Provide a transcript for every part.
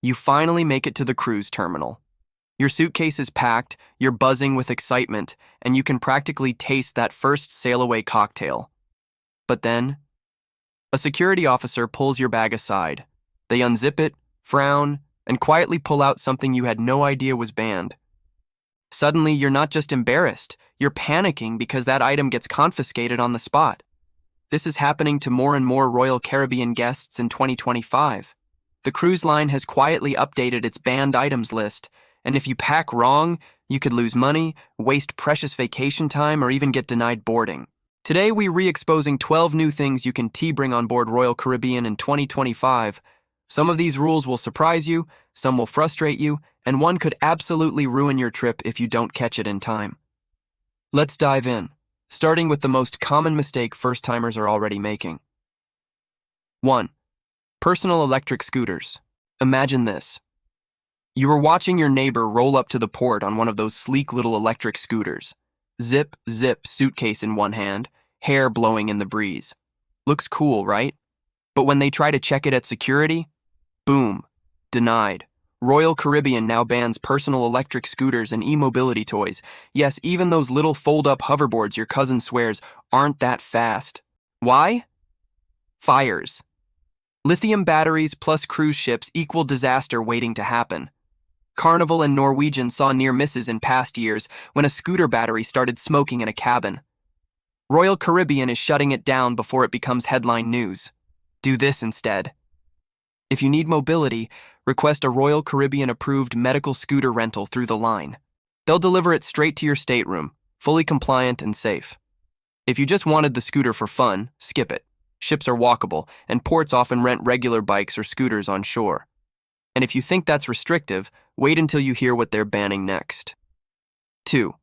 You finally make it to the cruise terminal. Your suitcase is packed, you're buzzing with excitement, and you can practically taste that first sail-away cocktail. But then, a security officer pulls your bag aside. They unzip it, frown, and quietly pull out something you had no idea was banned. Suddenly, you're not just embarrassed, you're panicking because that item gets confiscated on the spot. This is happening to more and more Royal Caribbean guests in 2025. The cruise line has quietly updated its banned items list, and if you pack wrong, you could lose money, waste precious vacation time, or even get denied boarding. Today, we're re-exposing 12 new things you can bring on board Royal Caribbean in 2025. Some of these rules will surprise you, some will frustrate you, and one could absolutely ruin your trip if you don't catch it in time. Let's dive in, starting with the most common mistake first-timers are already making. 1. Personal electric scooters. Imagine this. You were watching your neighbor roll up to the port on one of those sleek little electric scooters. Zip, zip, suitcase in one hand, hair blowing in the breeze. Looks cool, right? But when they try to check it at security, boom, denied. Royal Caribbean now bans personal electric scooters and e-mobility toys. Yes, even those little fold-up hoverboards your cousin swears aren't that fast. Why? Fires. Lithium batteries plus cruise ships equal disaster waiting to happen. Carnival and Norwegian saw near misses in past years when a scooter battery started smoking in a cabin. Royal Caribbean is shutting it down before it becomes headline news. Do this instead. If you need mobility, request a Royal Caribbean-approved medical scooter rental through the line. They'll deliver it straight to your stateroom, fully compliant and safe. If you just wanted the scooter for fun, skip it. Ships are walkable, and ports often rent regular bikes or scooters on shore. And if you think that's restrictive, wait until you hear what they're banning next. 2.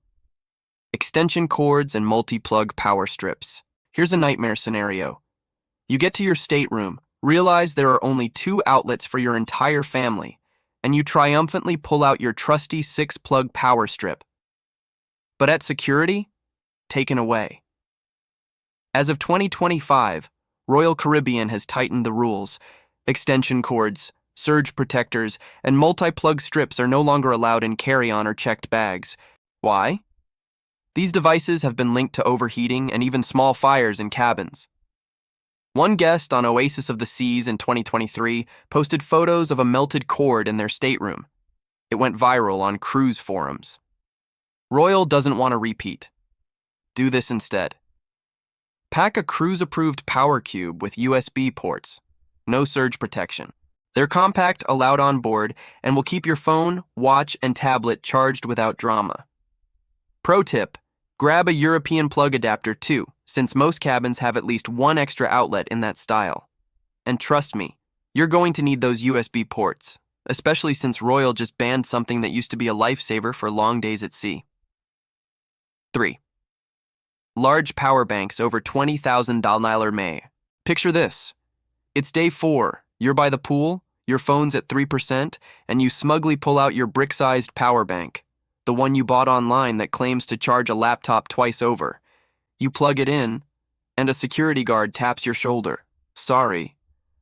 Extension cords and multi-plug power strips. Here's a nightmare scenario. You get to your stateroom, realize there are only 2 outlets for your entire family, and you triumphantly pull out your trusty 6-plug power strip. But at security, taken away. As of 2025, Royal Caribbean has tightened the rules. Extension cords, surge protectors, and multi-plug strips are no longer allowed in carry-on or checked bags. Why? These devices have been linked to overheating and even small fires in cabins. One guest on Oasis of the Seas in 2023 posted photos of a melted cord in their stateroom. It went viral on cruise forums. Royal doesn't want to repeat. Do this instead. Pack a cruise-approved power cube with USB ports. No surge protection. They're compact, allowed on board, and will keep your phone, watch, and tablet charged without drama. Pro tip, grab a European plug adapter too, since most cabins have at least one extra outlet in that style. And trust me, you're going to need those USB ports, especially since Royal just banned something that used to be a lifesaver for long days at sea. 3. Large power banks over $20,000 May. Picture this. It's day 4, you're by the pool, your phone's at 3%, and you smugly pull out your brick-sized power bank, the one you bought online that claims to charge a laptop twice over. You plug it in, and a security guard taps your shoulder. Sorry,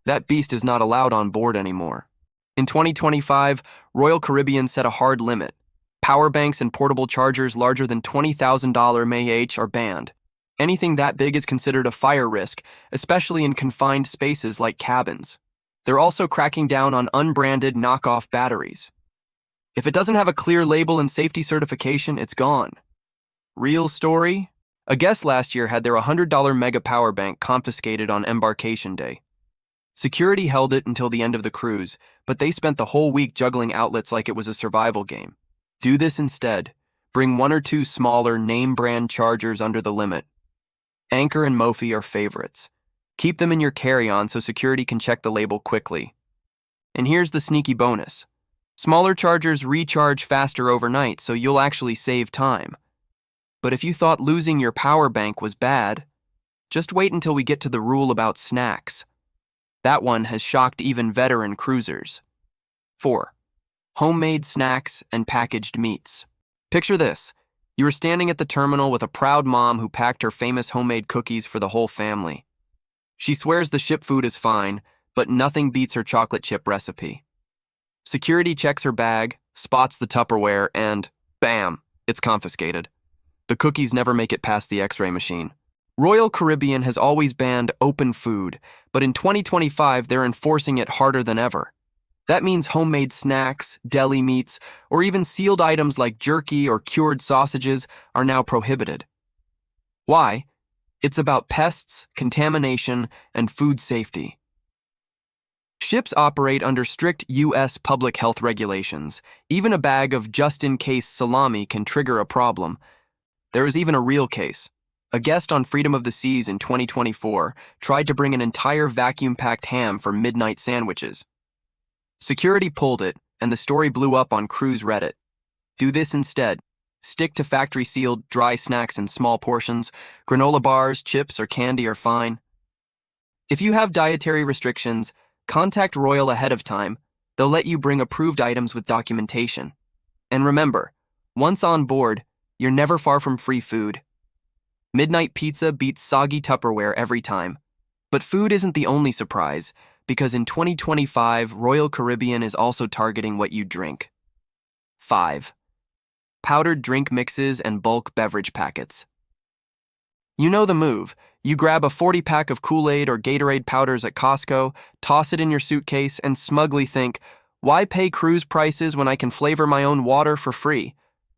that beast is not allowed on board anymore. In 2025, Royal Caribbean set a hard limit. Power banks and portable chargers larger than $20,000 mAh are banned. Anything that big is considered a fire risk, especially in confined spaces like cabins. They're also cracking down on unbranded knockoff batteries. If it doesn't have a clear label and safety certification, it's gone. Real story? A guest last year had their $100 mega power bank confiscated on embarkation day. Security held it until the end of the cruise, but they spent the whole week juggling outlets like it was a survival game. Do this instead. Bring 1 or 2 smaller name-brand chargers under the limit. Anchor and Mophie are favorites. Keep them in your carry-on so security can check the label quickly. And here's the sneaky bonus. Smaller chargers recharge faster overnight, so you'll actually save time. But if you thought losing your power bank was bad, just wait until we get to the rule about snacks. That one has shocked even veteran cruisers. 4. Homemade snacks and packaged meats. Picture this. You were standing at the terminal with a proud mom who packed her famous homemade cookies for the whole family. She swears the ship food is fine, but nothing beats her chocolate chip recipe. Security checks her bag, spots the Tupperware, and bam, it's confiscated. The cookies never make it past the X-ray machine. Royal Caribbean has always banned open food, but in 2025 they're enforcing it harder than ever. That means homemade snacks, deli meats, or even sealed items like jerky or cured sausages are now prohibited. Why? It's about pests, contamination, and food safety. Ships operate under strict U.S. public health regulations. Even a bag of just-in-case salami can trigger a problem. There is even a real case. A guest on Freedom of the Seas in 2024 tried to bring an entire vacuum-packed ham for midnight sandwiches. Security pulled it, and the story blew up on cruise Reddit. Do this instead. Stick to factory-sealed, dry snacks in small portions. Granola bars, chips, or candy are fine. If you have dietary restrictions, contact Royal ahead of time. They'll let you bring approved items with documentation. And remember, once on board, you're never far from free food. Midnight pizza beats soggy Tupperware every time. But food isn't the only surprise, because in 2025, Royal Caribbean is also targeting what you drink. 5. Powdered drink mixes and bulk beverage packets. You know the move. You grab a 40-pack of Kool-Aid or Gatorade powders at Costco, toss it in your suitcase, and smugly think, why pay cruise prices when I can flavor my own water for free?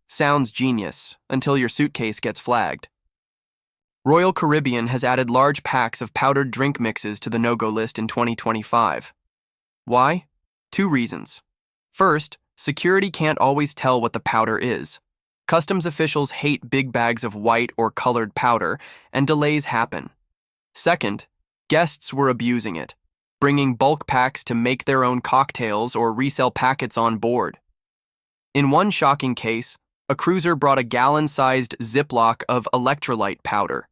Sounds genius, until your suitcase gets flagged. Royal Caribbean has added large packs of powdered drink mixes to the no-go list in 2025. Why? 2 reasons. First, security can't always tell what the powder is. Customs officials hate big bags of white or colored powder, and delays happen. Second, guests were abusing it, bringing bulk packs to make their own cocktails or resell packets on board. In one shocking case, a cruiser brought a gallon-sized Ziploc of electrolyte powder.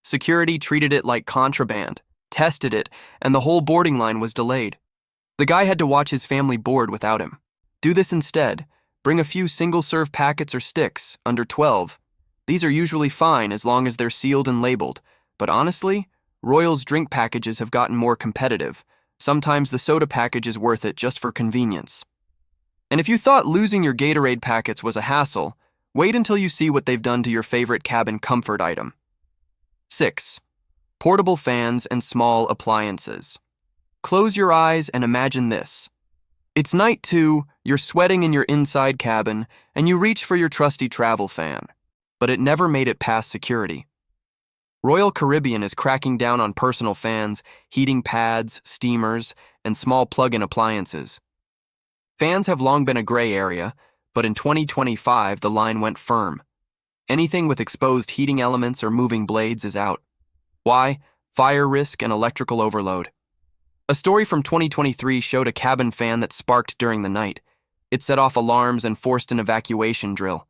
Security treated it like contraband, tested it, and the whole boarding line was delayed. The guy had to watch his family board without him. Do this instead. Bring a few single-serve packets or sticks, under 12. These are usually fine as long as they're sealed and labeled. But honestly, Royal's drink packages have gotten more competitive. Sometimes the soda package is worth it just for convenience. And if you thought losing your Gatorade packets was a hassle, wait until you see what they've done to your favorite cabin comfort item. 6. Portable fans and small appliances. Close your eyes and imagine this. It's night 2, you're sweating in your inside cabin, and you reach for your trusty travel fan. But it never made it past security. Royal Caribbean is cracking down on personal fans, heating pads, steamers, and small plug-in appliances. Fans have long been a gray area, but in 2025 the line went firm. Anything with exposed heating elements or moving blades is out. Why? Fire risk and electrical overload. A story from 2023 showed a cabin fan that sparked during the night. It set off alarms and forced an evacuation drill.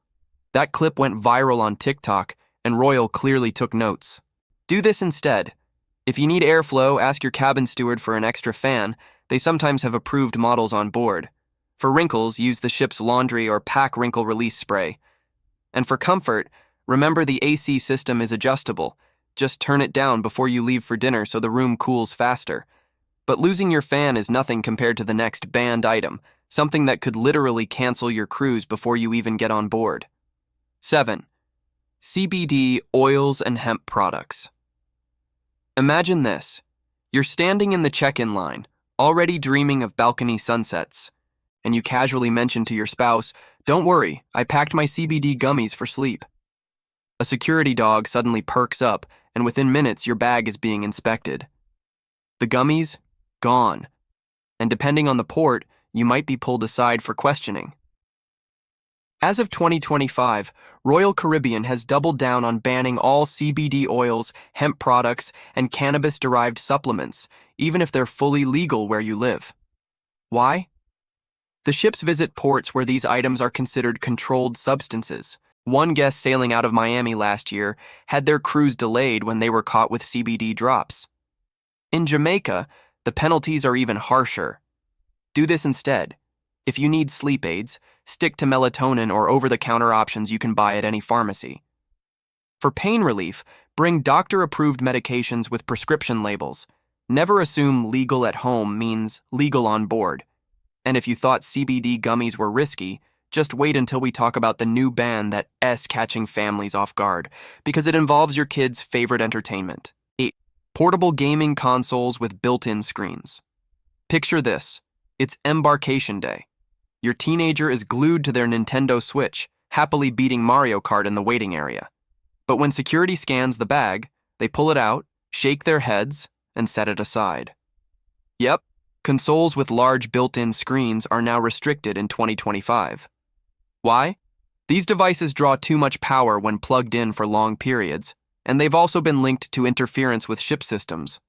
That clip went viral on TikTok, and Royal clearly took notes. Do this instead. If you need airflow, ask your cabin steward for an extra fan. They sometimes have approved models on board. For wrinkles, use the ship's laundry or pack wrinkle release spray. And for comfort, remember the AC system is adjustable. Just turn it down before you leave for dinner so the room cools faster. But losing your fan is nothing compared to the next banned item, something that could literally cancel your cruise before you even get on board. 7. CBD oils and hemp products. Imagine this. You're standing in the check-in line, already dreaming of balcony sunsets, and you casually mention to your spouse, "Don't worry, I packed my CBD gummies for sleep." A security dog suddenly perks up, and within minutes your bag is being inspected. The gummies? Gone. And depending on the port, you might be pulled aside for questioning. As of 2025, Royal Caribbean has doubled down on banning all CBD oils, hemp products, and cannabis-derived supplements, even if they're fully legal where you live. Why? The ships visit ports where these items are considered controlled substances. One guest sailing out of Miami last year had their cruise delayed when they were caught with CBD drops. In Jamaica, the penalties are even harsher. Do this instead. If you need sleep aids, stick to melatonin or over-the-counter options you can buy at any pharmacy. For pain relief, bring doctor-approved medications with prescription labels. Never assume legal at home means legal on board. And if you thought CBD gummies were risky, just wait until we talk about the new ban that's catching families off guard, because it involves your kids' favorite entertainment. 8. Portable gaming consoles with built-in screens. Picture this. It's embarkation day. Your teenager is glued to their Nintendo Switch, happily beating Mario Kart in the waiting area. But when security scans the bag, they pull it out, shake their heads, and set it aside. Yep, consoles with large built-in screens are now restricted in 2025. Why? These devices draw too much power when plugged in for long periods, and they've also been linked to interference with ship systems.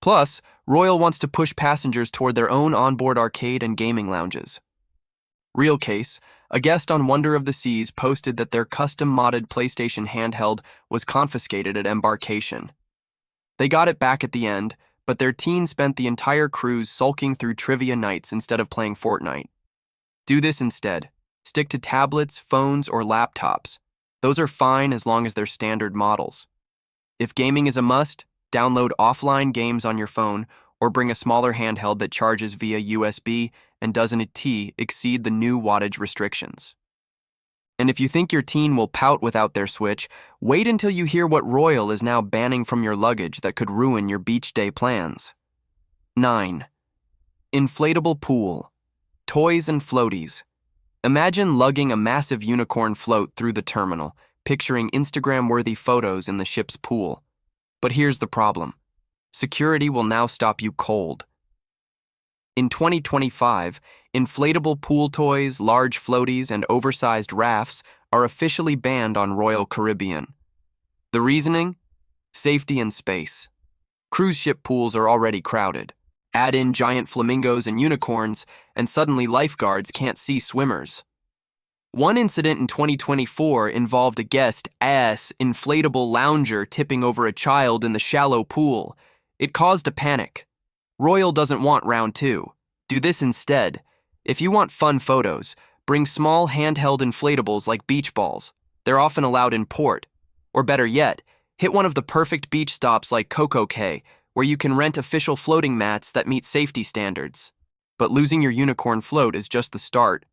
Plus, Royal wants to push passengers toward their own onboard arcade and gaming lounges. Real case, a guest on Wonder of the Seas posted that their custom-modded PlayStation handheld was confiscated at embarkation. They got it back at the end, but their teen spent the entire cruise sulking through trivia nights instead of playing Fortnite. Do this instead. Stick to tablets, phones, or laptops. Those are fine as long as they're standard models. If gaming is a must, download offline games on your phone or bring a smaller handheld that charges via USB and doesn't exceed the new wattage restrictions. And if you think your teen will pout without their Switch, wait until you hear what Royal is now banning from your luggage that could ruin your beach day plans. 9. Inflatable pool. Toys and floaties. Imagine lugging a massive unicorn float through the terminal, picturing Instagram-worthy photos in the ship's pool. But here's the problem. Security will now stop you cold. In 2025, inflatable pool toys, large floaties, and oversized rafts are officially banned on Royal Caribbean. The reasoning? Safety and space. Cruise ship pools are already crowded. Add in giant flamingos and unicorns, and suddenly lifeguards can't see swimmers. One incident in 2024 involved a guest-ass inflatable lounger tipping over a child in the shallow pool. It caused a panic. Royal doesn't want round 2. Do this instead. If you want fun photos, bring small handheld inflatables like beach balls. They're often allowed in port. Or better yet, hit one of the perfect beach stops like Coco Cay, where you can rent official floating mats that meet safety standards. But losing your unicorn float is just the start,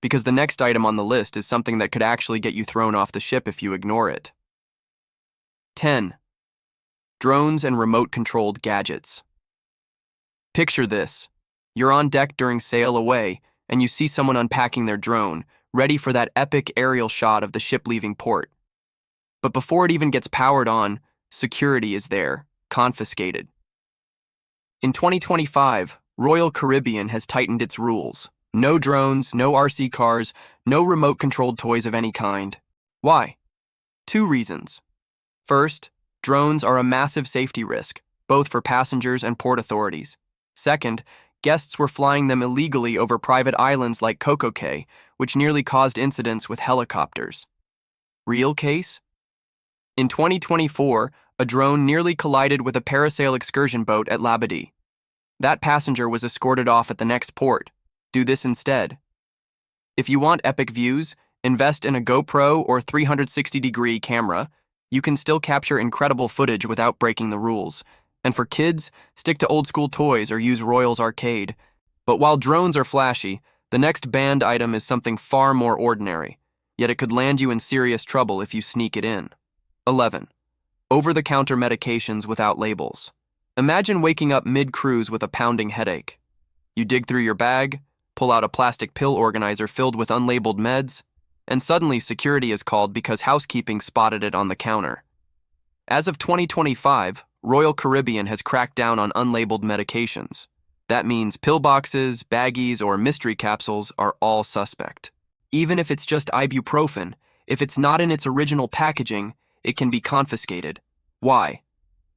because the next item on the list is something that could actually get you thrown off the ship if you ignore it. 10. Drones and remote-controlled gadgets. Picture this. You're on deck during sail away, and you see someone unpacking their drone, ready for that epic aerial shot of the ship leaving port. But before it even gets powered on, security is there, confiscated. In 2025, Royal Caribbean has tightened its rules. No drones, no RC cars, no remote-controlled toys of any kind. Why? 2 reasons. First, drones are a massive safety risk, both for passengers and port authorities. Second, guests were flying them illegally over private islands like Coco Cay, which nearly caused incidents with helicopters. Real case? In 2024, a drone nearly collided with a parasail excursion boat at Labadee. That passenger was escorted off at the next port. Do this instead. If you want epic views, invest in a GoPro or 360-degree camera. You can still capture incredible footage without breaking the rules. And for kids, stick to old-school toys or use Royal's Arcade. But while drones are flashy, the next banned item is something far more ordinary, yet it could land you in serious trouble if you sneak it in. 11. Over-the-counter medications without labels. Imagine waking up mid-cruise with a pounding headache. You dig through your bag, pull out a plastic pill organizer filled with unlabeled meds, and suddenly security is called because housekeeping spotted it on the counter. As of 2025, Royal Caribbean has cracked down on unlabeled medications. That means pill boxes, baggies, or mystery capsules are all suspect. Even if it's just ibuprofen, if it's not in its original packaging, it can be confiscated. Why?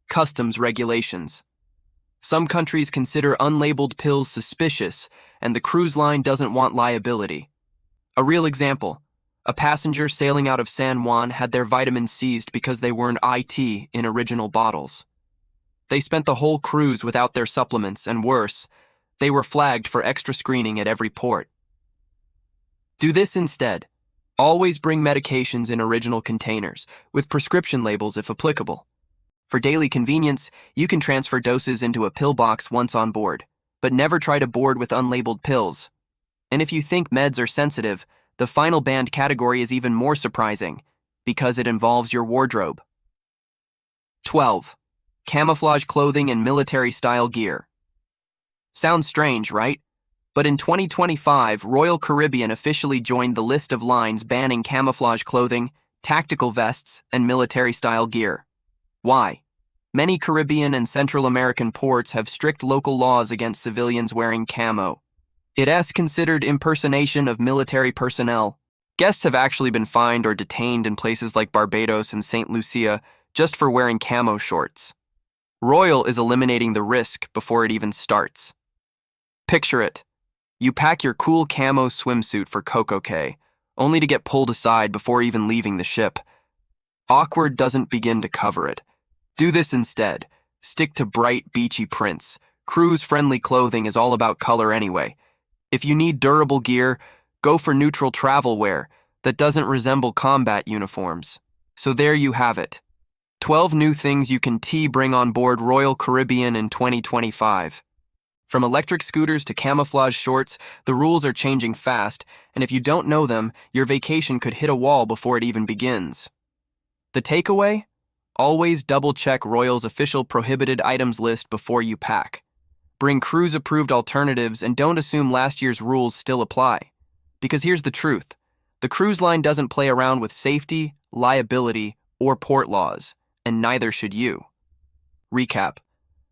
Customs regulations. Some countries consider unlabeled pills suspicious, and the cruise line doesn't want liability. A real example. A passenger sailing out of San Juan had their vitamins seized because they weren't in original bottles. They spent the whole cruise without their supplements, and worse, they were flagged for extra screening at every port. Do this instead. Always bring medications in original containers, with prescription labels if applicable. For daily convenience, you can transfer doses into a pill box once on board, but never try to board with unlabeled pills. And if you think meds are sensitive, the final banned category is even more surprising, because it involves your wardrobe. 12. Camouflage clothing and military-style gear. Sounds strange, right? But in 2025, Royal Caribbean officially joined the list of lines banning camouflage clothing, tactical vests, and military-style gear. Why? Many Caribbean and Central American ports have strict local laws against civilians wearing camo. It is considered impersonation of military personnel. Guests have actually been fined or detained in places like Barbados and St. Lucia just for wearing camo shorts. Royal is eliminating the risk before it even starts. Picture it. You pack your cool camo swimsuit for Coco Cay, only to get pulled aside before even leaving the ship. Awkward doesn't begin to cover it. Do this instead. Stick to bright, beachy prints. Cruise-friendly clothing is all about color anyway. If you need durable gear, go for neutral travel wear that doesn't resemble combat uniforms. So there you have it. 12 new things you can bring on board Royal Caribbean in 2025. From electric scooters to camouflage shorts, the rules are changing fast, and if you don't know them, your vacation could hit a wall before it even begins. The takeaway? Always double-check Royal's official prohibited items list before you pack. Bring cruise-approved alternatives and don't assume last year's rules still apply. Because here's the truth. The cruise line doesn't play around with safety, liability, or port laws, and neither should you. Recap.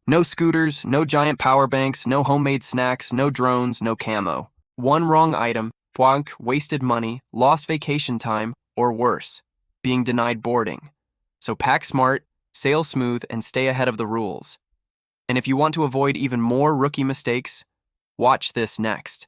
No scooters, no giant power banks, no homemade snacks, no drones, no camo. One wrong item, boink, wasted money, lost vacation time, or worse, being denied boarding. So pack smart, sail smooth, and stay ahead of the rules. And if you want to avoid even more rookie mistakes, watch this next.